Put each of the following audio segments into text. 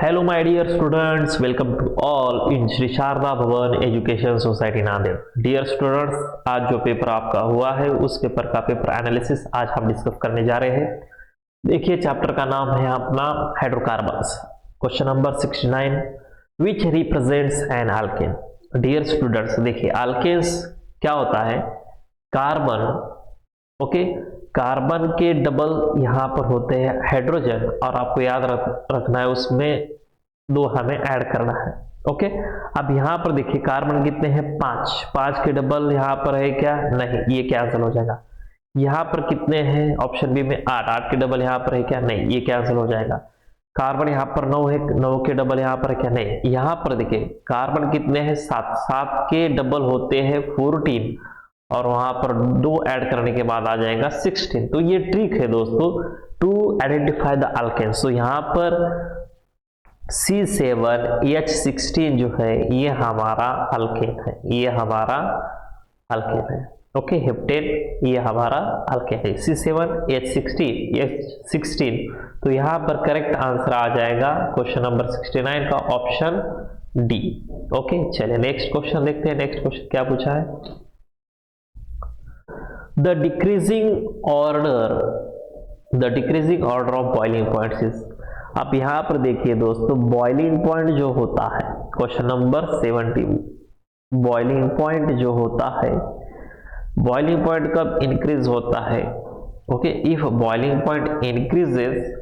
Hello my dear students, welcome to all in Shri Sharada Bhavan education society Nanded. Dear students, आज जो paper आपका हुआ है उस पेपर का पेपर एनालिसिस आज हम डिस्कस करने जा रहे हैं। देखिए, चैप्टर का नाम है अपना hydrocarbons. Question number 69, which represents an alkane. Dear students, देखिए अल्केन्स क्या होता है, कार्बन, ओके, कार्बन के डबल यहाँ पर होते हैं हाइड्रोजन, और आपको याद रखना है उसमें दो हमें ऐड करना है। ओके, अब यहाँ पर देखिए कार्बन कितने हैं, 5, 5 के डबल यहाँ पर है क्या, नहीं, ये कैंसिल हो जाएगा। यहाँ पर कितने हैं, ऑप्शन बी में 8, 8 के डबल यहाँ पर है क्या, नहीं, ये कैंसिल हो जाएगा। कार्बन यहाँ पर 9 है, 9 के डबल यहाँ पर है क्या, नहीं। यहाँ पर देखिए कार्बन कितने हैं, 7, 7 के डबल होते हैं 14, और वहां पर 2 ऐड करने के बाद आ जाएगा 16। तो ये ट्रिक है दोस्तों टू आइडेंटिफाई द अल्केन्स। तो यहाँ पर C7H16 जो है ये हमारा अल्केन है, ये हमारा अल्केन है। ओके, हेप्टेन ये हमारा अल्केन है, C7H16। तो यहाँ पर करेक्ट आंसर आ जाएगा क्वेश्चन नंबर 69 का ऑप्शन डी। ओके, चलिए नेक्स्ट क्वेश्चन देखते हैं। नेक्स्ट क्वेश्चन क्या पूछा है, the decreasing order of boiling points is। आप यहां पर देखिए दोस्तों, बॉइलिंग पॉइंट जो होता है, क्वेश्चन नंबर 70, बॉइलिंग पॉइंट जो होता है, बॉइलिंग पॉइंट कब इंक्रीज होता है। Okay, if boiling point increases,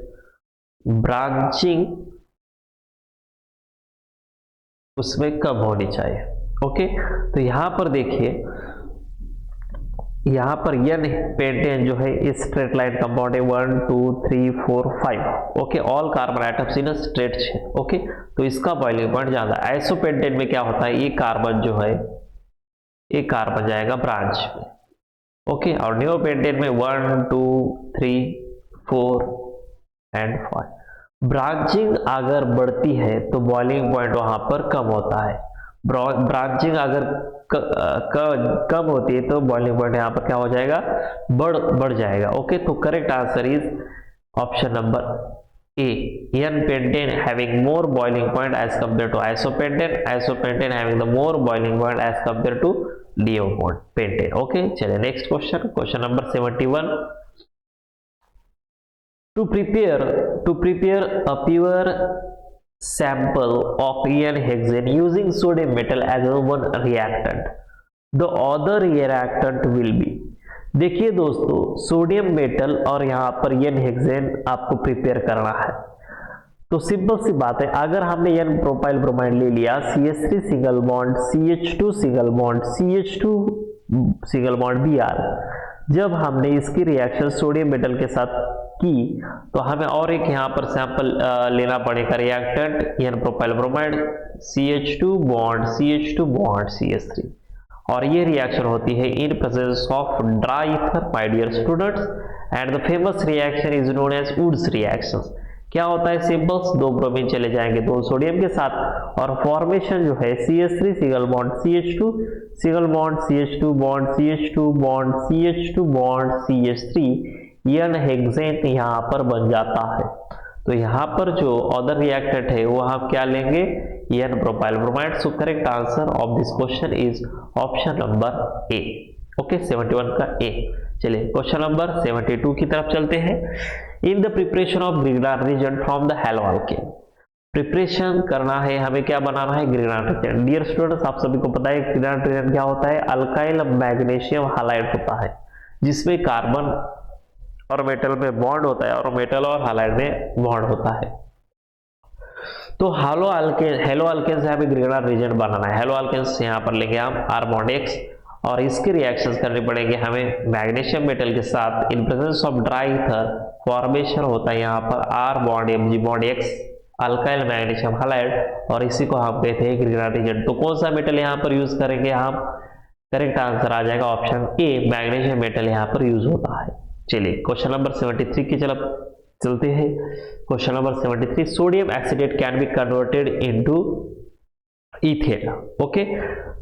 branching उसमें कब होनी चाहिए। ओके, तो यहां पर देखिए, यहाँ पर n पेंटेन जो है इस स्ट्रेट लाइन कंपाउंड है, 1 2 3 4 5। Okay, all carbon atoms in straight chain. Okay, तो इसका बॉइलिंग पॉइंट ज्यादा। आइसोपेंटेन में क्या होता है, ये कार्बन जो है, ये कार्बन जाएगा ब्रांच में। ओके, और नियोपेंटेन में 1 2 3 4 एंड 5। ब्रांचिंग अगर बढ़ती है तो बॉइलिंग पॉइंट वहां पर कम होता है। ब्रांचिंग अगर कम होती है तो बॉइलिंग पॉइंट यहाँ पर क्या हो जाएगा, बढ़ जाएगा। ओके, तो correct answer is option number A, n pentane having more boiling point as compare to isopentane, isopentane having the more boiling point as compare to neopentane. Okay, चलिए next question, question number 71, to prepare a pure sample of n hexane using sodium metal as one reactant, the other reactant will be। देखिए दोस्तों, sodium metal और यहाँ पर n hexane आपको prepare करना है। तो सिंपल सी बात है, अगर हमने n प्रोपाइल ब्रोमाइड ले लिया, CH3 single bond, CH2 single bond, CH2 single bond Br, जब हमने इसकी रिएक्शन सोडियम मेटल के साथ की तो हमें और एक यहाँ पर सैंपल लेना पड़ेगा, reactant n propyl bromide, CH2 bond CH2 bond CH3, और ये रिएक्शन होती है in presence of dry ether my dear students, and the famous reaction is known as Wurtz reaction. क्या होता है, सिंपल्स 2 ब्रोमीन चले जाएंगे 2 सोडियम के साथ, और फॉर्मेशन जो है CH3 single bond CH2 single bond CH2 bond CH2 bond CH2 bond CH3, n hexane यहाँ पर बन जाता है। तो यहाँ पर जो अदर रिएक्टेंट है वो हम क्या लेंगे, n propyl bromide. So correct answer of this question is option number A. Okay, 71 का ए। चलिए क्वेश्चन नंबर 72 की तरफ चलते हैं। In the preparation of Grignard reason from the hello alkane, preparation करना है हमें, क्या बनाना है, ग्रिग्नार्ड रीजन। डियर स्टूडेंट्स, आप सभी को पता है ग्रिग्नार्ड रीजन क्या होता है, अल्काइल मैग्नीशियम हालाइड होता है, जिसमें कार्बन और मेटल में बॉन्ड होता है और मेटल और हालाइड में बॉन्ड होता है। तो हेलो अल्केन से हमें ग्रिग्नार्ड रीजन बनाना है। हेलो अल्केन से यहाँ पर लेंगे हम R बॉन्ड X, और इसके रिएक्शंस करने पड़ेंगे हमें मैग्नीशियम मेटल के साथ इन presence of dry ether. Formation होता है यहाँ पर R bond Mg bond X, alkyl magnesium halide, और इसी को हम कहते हैं ग्रिग्नार्ड रीजन। तो कौन सा मेटल यहाँ पर यूज करेंगे हम, करेक्ट आंसर आ जाएगा ऑप्शन ए, मैग्नीशियम मेटल यहाँ पर यूज होता है। चलिए क्वेश्चन नंबर 73 की तरफ चलते हैं। Question number 73, sodium acetate can be converted into ethane. Okay,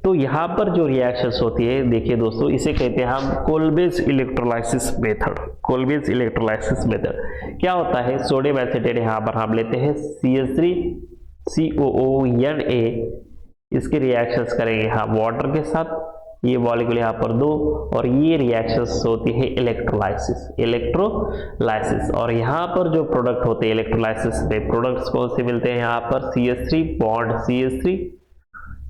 तो यहाँ पर जो रिएक्शंस होती है, देखिए दोस्तों, इसे कहते हैं हम कोलबेज इलेक्ट्रोलाइसिस मेथड। कोलबेज इलेक्ट्रोलाइसिस मेथड क्या होता है? सोडियम एसिटेट यहाँ पर हम लेते हैं CH3COONA, इसके रिएक्शंस करेंगे हम वाटर के साथ, ये मॉलिक्यूल यहाँ पर 2, और ये रिएक्शंस होती है इलेक्ट्रोलाइसिस। और यहाँ पर जो प्रोडक्ट होते हैं इलेक्ट्रोलाइसिस में, प्रोडक्ट्स कौन से मिलते हैं? यहाँ पर CH3 बॉन्ड CH3,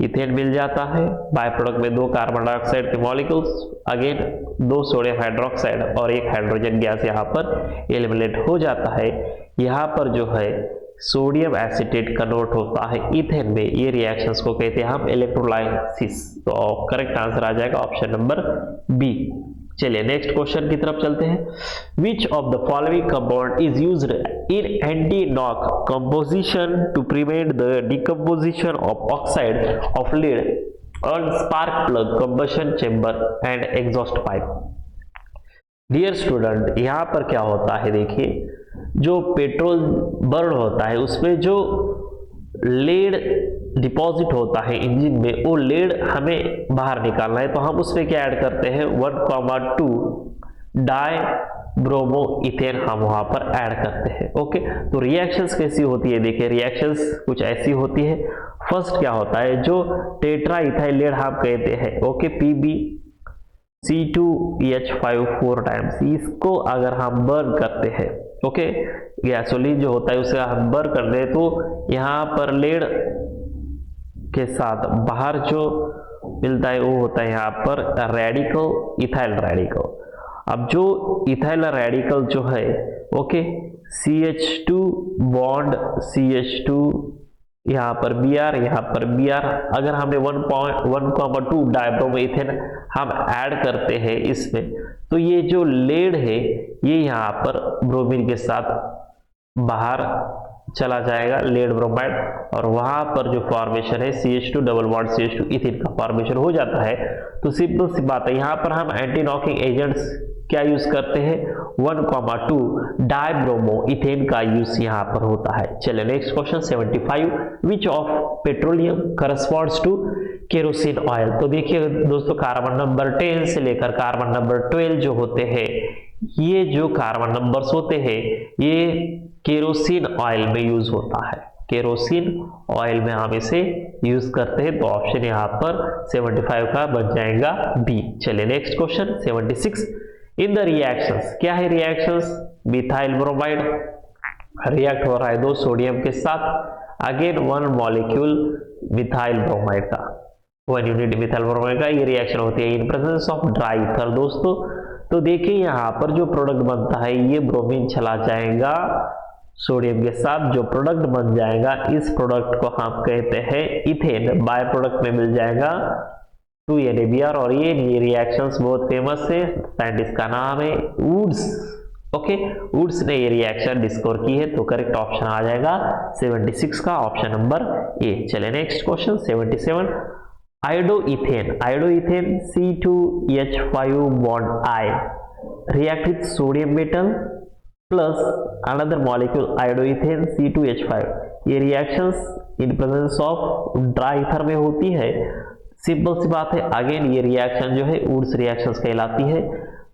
इथेन मिल जाता है। बाय प्रोडक्ट में 2 कार्बन डाइऑक्साइड के मॉलिक्यूल्स, अगेन 2 सोडियम हाइड्रोक्साइड और 1 हाइड्रोजन गैस यहाँ पर एलिमिनेट हो जाता है। यहाँ पर जो है सोडियम एसिटेट कन्वर्ट होता है इथेन में, ये रिएक्शंस को कहते हैं हम इलेक्ट्रोलाइसिस। तो करेक्ट आंसर आ जाएगा ऑप्शन नंबर बी। चलिए नेक्स्ट क्वेश्चन की तरफ चलते हैं। Which of the following compound is used in anti knock composition to prevent the decomposition of oxide of lead on spark plug combustion chamber and exhaust pipe? Dear student, यहाँ पर क्या होता है, देखिए, जो पेट्रोल बर्न होता है उसमें जो लेड डिपॉजिट होता है इंजन में, वो लेड हमें बाहर निकालना है, तो हम उसमें क्या ऐड करते हैं? 1,2 डाई ब्रोमो इथेन हम वहां पर ऐड करते हैं। ओके, तो रिएक्शंस कैसी होती है? देखिए, रिएक्शंस कुछ ऐसी होती है। फर्स्ट क्या होता है, जो टेट्रा इथाइल लेड हम कहते हैं, ओके, PbC2H5 4 टाइम्स, इसको अगर हम बर्न करते हैं, ओके, गैसोलीन जो होता है उसे हम बर्न कर दे, तो यहाँ पर लेड के साथ बाहर जो मिलता है वो होता है यहाँ पर रेडिकल, इथाइल रेडिकल। अब जो इथाइल रेडिकल जो है, ओके, CH2 बॉन्ड CH2, यहाँ पर Br, यहाँ पर Br, अगर हमने 1,2 डाइब्रोमो इथेन हम ऐड करते हैं इसमें, तो ये जो लेड है ये यहाँ पर ब्रोमीन के साथ बाहर चला जाएगा, लेड ब्रोमाइड, और वहां पर जो फॉर्मेशन है CH2 double bond CH2 ethane का फॉर्मेशन हो जाता है। तो सिंपल सी बात है, यहाँ पर हम एंटी नॉकिंग एजेंट्स क्या यूज करते हैं? 1,2 डाइब्रोमो इथेन का यूज यहाँ पर होता है। चलिए next question 75, which of petroleum corresponds to kerosene oil? तो देखिए दोस्तों, कार्बन नंबर 10 से लेकर कार्बन नंबर 12 जो होते हैं, ये जो कार्बन नंबर्स होते हैं ये केरोसिन ऑयल में यूज होता है। केरोसिन ऑयल में हम इसे यूज करते हैं, तो ऑप्शन यहाँ पर 75 का बन जाएगा बी। चलिए next question 76, in the reactions, क्या है रिएक्शंस? मिथाइल ब्रोमाइड रिएक्ट हो रहा है 2 सोडियम के साथ, अगेन 1 मॉलिक्यूल मिथाइल ब्रोमाइड का, 1 यूनिट मिथाइल ब्रोमाइड का, ये रिएक्शन होती है in presence of dry ether. दोस्तों, तो देखिए यहाँ पर जो प्रोडक्ट बनता है, ये ब्रोमीन चला जाएगा सोडियम के साथ, जो प्रोडक्ट बन जाएगा इस प्रोडक्ट को हम कहते हैं इथेन। बाय प्रोडक्ट में मिल जाएगा 2NaBr, और ये रिएक्शंस बहुत फेमस है, साइंटिस्ट का नाम है वुड्स। ओके, वुड्स ने ये रिएक्शन डिस्कवर की है, तो करेक्ट ऑप्शन आ जाएगा 76 का, ऑप्शन नंबर ए। चले next question 77, iodoethane, iodoethane C2H5 bond I react with sodium metal plus another molecule iodoethane C2H5, ये reactions in presence of dry ether में होती है। सिंपल सी बात है, अगेन ये रिएक्शन जो है वुड्स रिएक्शंस कहलाती है।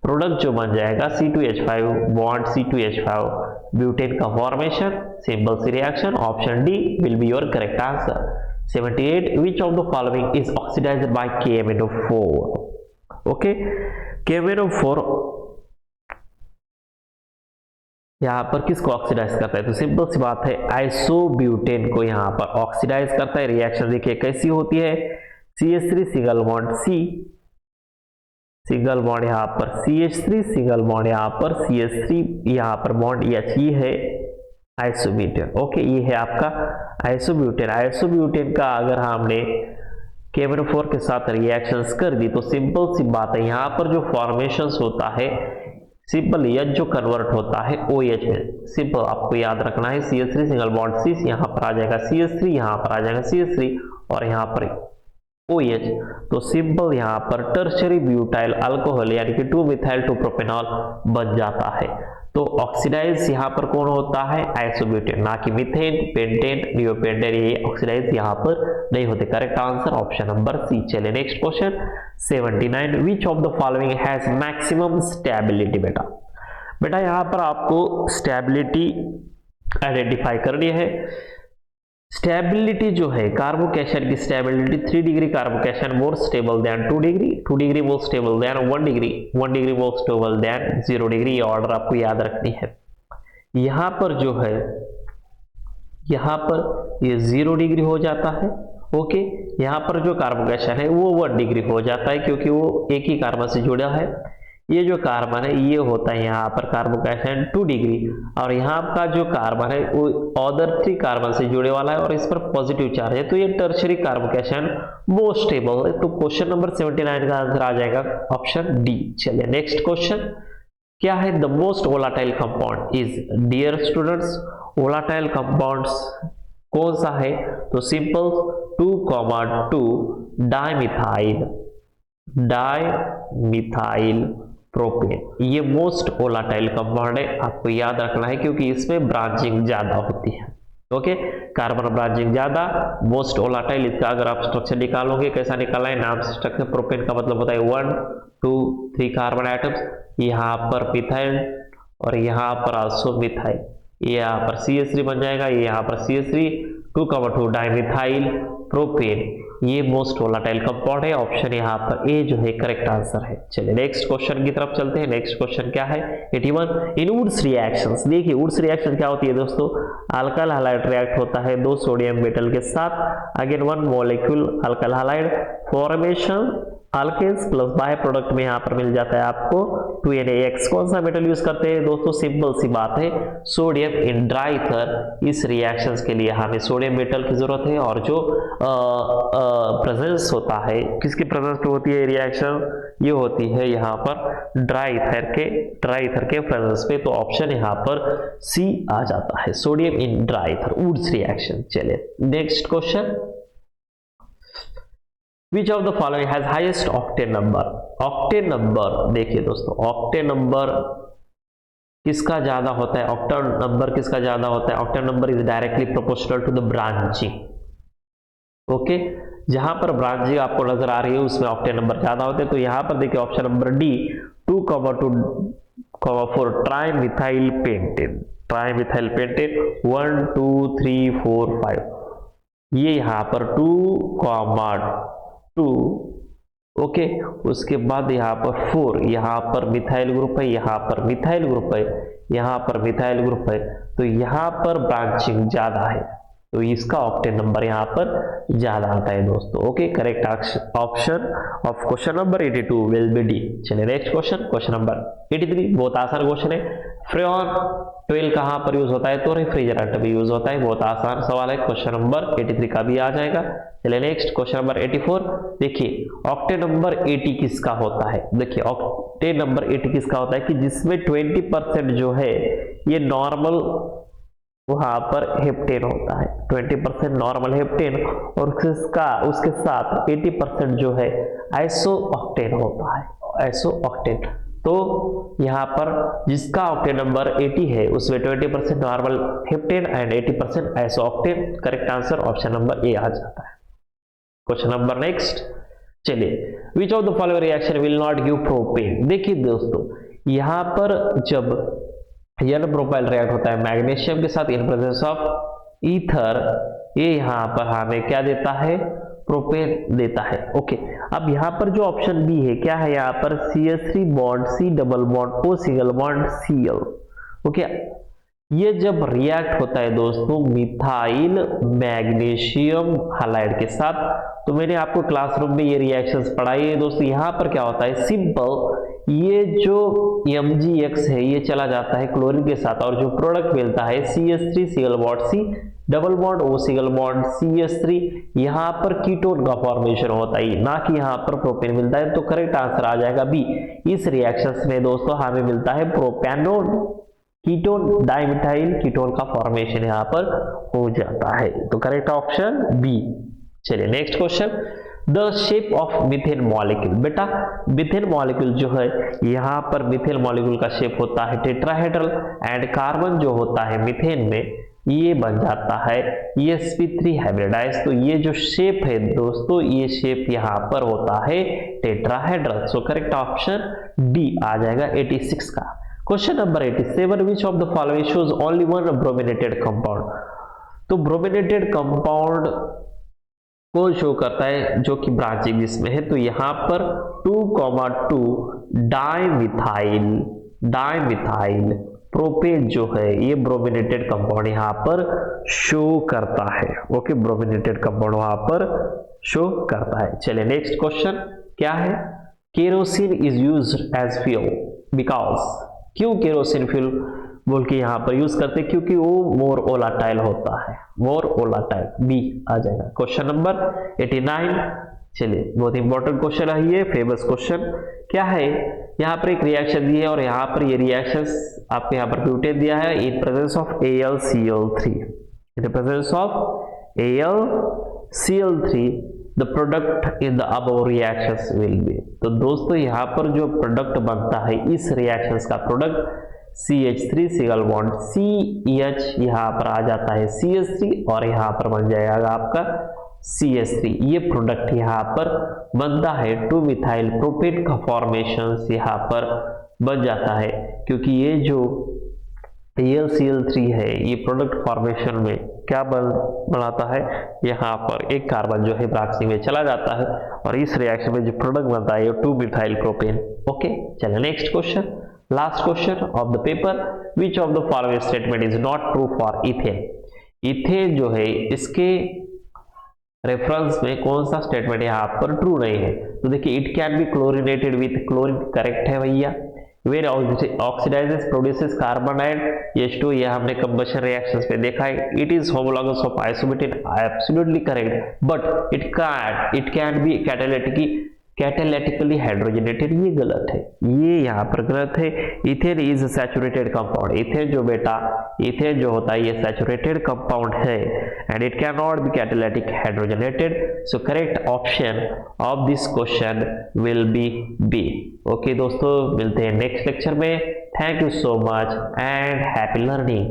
प्रोडक्ट जो बन जाएगा C2H5 बॉन्ड C2H5 ब्यूटेन का फॉर्मेशन, सिंपल सी reaction, option D will be your correct answer. 78, which of the following is oxidized by KMnO4? Okay, KMnO4 यहाँ पर किसको ऑक्सीडाइज करता है? तो सिंपल सी बात है, आइसोब्यूटेन को यहाँ पर ऑक्सीडाइज करता है। रिएक्शन देखिए कैसी होती है, CH3 single bond C, single bond यहाँ पर CH3, सिंगल बॉन्ड यहाँ पर CH3, यहाँ पर बॉन्ड H, ये है आइसोब्यूटेन। ओके, ये है आपका आइसोब्यूटेन। आइसोब्यूटेन का अगर हमने KMnO4 के साथ रिएक्शंस कर दी, तो सिंपल सी बात है, यहाँ पर जो फॉर्मेशंस होता है, सिंपल H जो कन्वर्ट होता है OH में, सिंपल आपको याद रखना है, CH3 सिंगल बॉन्ड C, यहाँ पर आ जाएगा CH3, यहाँ पर आ जाएगा CH3, और यहाँ पर OH, तो सिंपल यहाँ पर टर्शरी ब्यूटाइल अल्कोहल यानी कि 2 मिथाइल 2 प्रोपेनॉल बन जाता है। तो ऑक्सीडाइज यहाँ पर कौन होता है, आइसोब्यूटेन, ना कि मीथेन, पेंटेन, नियोपेंटेन, ये ऑक्सीडाइज यहाँ पर नहीं होते। Correct answer option number C. चलिए next question 79, which of the following has maximum stability. बेटा यहाँ पर आपको स्टेबिलिटी आइडेंटिफाई करनी है। स्टेबिलिटी जो है कार्बोकेशन की stability 3 degree carbocation more stable then 2 degree, 2 degree more stable then 1 degree, 1 degree more stable then 0 degree. ये ऑर्डर आपको याद रखनी है। यहां पर जो है, यहां पर ये 0 डिग्री हो जाता है। ओके, यहां पर जो कार्बोकेशन है वो 1 डिग्री हो जाता है क्योंकि वो एक ही कार्बन से जुड़ा है। ये जो कार्बन है ये होता है यहाँ पर कार्बोकेशन 2 डिग्री, और यहाँ का जो कार्बन है वो अदर 3 कार्बन से जुड़े वाला है और इस पर पॉजिटिव चार्ज है, तो ये टर्शरी कार्बोकेशन मोस्ट स्टेबल है। तो क्वेश्चन नंबर 79 का आंसर आ जाएगा ऑप्शन डी। चलिए नेक्स्ट क्वेश्चन क्या है, the most volatile compound is. Dear students, volatile compounds कौन सा है, तो सिंपल 2,2 डाइमिथाइल प्रोपेन, ये मोस्ट वोलाटाइल कंपाउंड है। आपको याद रखना है क्योंकि इसमें ब्रांचिंग ज्यादा होती है। ओके, कार्बन ब्रांचिंग ज्यादा, मोस्ट वोलाटाइल। इसका अगर आप स्ट्रक्चर निकालोगे, कैसा निकालना है, नाम से स्ट्रक्चर। प्रोपेन का मतलब होता है 1, 2, 3 कार्बन एटम्स, यहाँ पर मिथाइल और यहाँ पर आल्सो मिथाइल, ये यहाँ पर CH3 बन जाएगा, ये यहाँ पर CH3, 2,2 डाइमिथाइल प्रोपेन, ये मोस्ट वोलाटाइल कंपाउंड है। ऑप्शन यहाँ पर ए जो है करेक्ट आंसर है। चलिए नेक्स्ट क्वेश्चन की तरफ चलते हैं। नेक्स्ट क्वेश्चन क्या है, 81, इन वुड्स रिएक्शंस। देखिए वुड्स रिएक्शन क्या होती है दोस्तों, अल्काइल हैलाइड रिएक्ट होता है 2 सोडियम मेटल के साथ, again 1 molecule alkyl halide, formation alkanes plus by product में यहाँ पर मिल जाता है आपको 2NaX। कौन सा मेटल यूज करते हैं दोस्तों, सिंपल सी बात है, सोडियम इन ड्राइथर। इस रिएक्शंस के लिए हमें सोडियम मेटल की जरूरत है, और जो प्रेजेंस होता है, किसकी प्रेजेंस पे होती है रिएक्शन, ये होती है यहाँ पर ड्राइथर के प्रेजेंस पे। तो ऑप्शन यहाँ पर सी आ जाता है, सोडियम इन ड्राइथर, वुड्स रिएक्शन। चलिए next question, Which of the following has highest octane number? Octane number, देखिए दोस्तों ऑक्टेन नंबर किसका ज्यादा होता है, ऑक्टेन नंबर किसका ज्यादा होता है, octane number is directly proportional to the branching. Okay, जहां पर ब्रांचिंग आपको नजर आ रही है उसमें ऑक्टेन नंबर ज्यादा होते हैं। तो यहां पर देखिए option number D 2,2,4 trimethyl pentane, 1, 2, 3, 4, 5, ये यहाँ पर 2,2, ओके, उसके बाद यहाँ पर 4, यहाँ पर मिथाइल ग्रुप है, यहाँ पर मिथाइल ग्रुप है, यहाँ पर मिथाइल ग्रुप है, तो यहाँ पर ब्रांचिंग ज्यादा है, तो इसका ऑक्टेन नंबर यहाँ पर ज्यादा आता है दोस्तों। Okay, correct option of question number 82 will be D. चलिए नेक्स्ट क्वेश्चन, क्वेश्चन नंबर 83, बहुत आसान क्वेश्चन है। फ्रेऑन 12 कहाँ पर यूज होता है, तो रेफ्रिजरेंट में यूज होता है। बहुत आसान सवाल है, क्वेश्चन नंबर 83 का भी आ जाएगा। चलिए नेक्स्ट क्वेश्चन नंबर 84, देखिए ऑक्टेन नंबर 80 किसका होता है। देखिए ऑक्टेन नंबर 80 किसका होता है कि जिसमें 20% जो है ये नॉर्मल वहां पर हेप्टेन होता है, 20% नॉर्मल हेप्टेन, और उसके साथ 80% जो है आइसो ऑक्टेन होता है, आइसो ऑक्टेन। तो यहाँ पर जिसका ऑक्टेन नंबर 80 है उसमें 20% normal heptane and 80% iso octane. Correct answer option number A आ जाता है। क्वेश्चन नंबर नेक्स्ट, चलिए which of the following reaction will not give propane. देखिए दोस्तों यहाँ पर जब n प्रोपाइल रिएक्ट होता है मैग्नीशियम के साथ इन प्रेजेंस ऑफ ईथर, ये यहाँ पर हमें क्या देता है, प्रोपेन देता है। ओके, अब यहाँ पर जो ऑप्शन बी है क्या है, यहाँ पर CH3 bond C double bond O single bond Cl। Okay, ये जब रिएक्ट होता है दोस्तों मिथाइल मैग्नीशियम हाइलाइड के साथ, तो मैंने आपको क्लासरूम में ये रिएक्शंस पढ़ाई है दोस्तों। यहाँ पर क्या होता है, सिंपल ये जो MgX है ये चला जाता है क्लोरीन के साथ, और जो प्रोडक्ट मिलता है CH3 single bond C double bond O single bond CH3, यहाँ पर कीटोन का फॉर्मेशन होता है, ना कि यहाँ पर प्रोपेन मिलता है। तो करेक्ट आंसर आ जाएगा बी। इस रिएक्शंस में दोस्तों हमें मिलता है प्रोपेनोन कीटोन, डाइमिथाइल कीटोन का फॉर्मेशन यहाँ पर हो जाता है। तो करेक्ट ऑप्शन बी। चलिए next question, the shape of methane molecule, बेटा मीथेन मॉलिक्यूल जो है यहाँ पर मीथेन मॉलिक्यूल का शेप होता है टेट्राहेड्रल, एंड कार्बन जो होता है मीथेन में ये बन जाता है sp3 हाइब्रिडाइज। तो ये जो शेप है दोस्तों, ये शेप यहाँ पर होता है tetrahedral. So correct option D आ जाएगा 86 का। Question number 87, which of the following shows only one brominated compound. तो ब्रोमिनेटेड कंपाउंड को शो करता है जो कि ब्रांचिंग इसमें है। तो यहाँ पर 2,2 डाइमिथाइल प्रोपेन जो है ये ब्रोमिनेटेड कंपाउंड यहाँ पर शो करता है। ओके, ब्रोमिनेटेड कंपाउंड वहां पर शो करता है। चलिए नेक्स्ट क्वेश्चन क्या है, kerosene is used as fuel because, क्यों केरोसिन फ्यूल बोल के यहाँ पर यूज करते हैं, क्योंकि वो मोर वोलाटाइल होता है, मोर वोलाटाइल, बी आ जाएगा। क्वेश्चन नंबर 89, चलिए बहुत इंपॉर्टेंट क्वेश्चन है ये, फेमस क्वेश्चन क्या है, यहाँ पर एक रिएक्शन दी है और यहाँ पर ये रिएक्शंस आपको यहाँ पर ब्यूटेन दिया है in presence of AlCl3, in presence of AlCl3 the product in the above reactions will be. तो दोस्तों यहाँ पर जो प्रोडक्ट बनता है इस रिएक्शंस का product CH3 single bond CH यहाँ पर आ जाता है CH3 और यहाँ पर बन जाएगा आपका CH3। ये प्रोडक्ट यहाँ पर बनता है 2-मिथाइल प्रोपेन का फॉर्मेशन यहाँ पर बन जाता है, क्योंकि ये जो AlCl3 है ये प्रोडक्ट फॉर्मेशन में क्या बनाता है, यहाँ पर एक कार्बन जो है ब्रांचिंग में चला जाता है और इस रिएक्शन में जो प्रोडक्ट बनता है 2-मिथाइल प्रोपेन। ओके, चलिए next question, last question of the paper, which of the following statement is not true for ethane. Ethane जो है इसके रेफरेंस में कौन सा स्टेटमेंट यहाँ पर ट्रू नहीं है। तो देखिए, it can be chlorinated with chlorine, correct है भैया। When oxidises produces carbon and H2, ये हमने कंबशन रिएक्शंस में देखा है। It is homologous of isobutane, absolutely correct, but it can be catalytically hydrogenated, ये गलत है, ये यहाँ पर गलत है। Ethane is saturated compound, ethane जो बेटा इथेन जो होता है ये सैचुरेटेड कंपाउंड है and it can not be catalytic hydrogenated. So correct option of this question will be B. Okay दोस्तों, मिलते हैं नेक्स्ट लेक्चर में। Thank you so much and happy learning.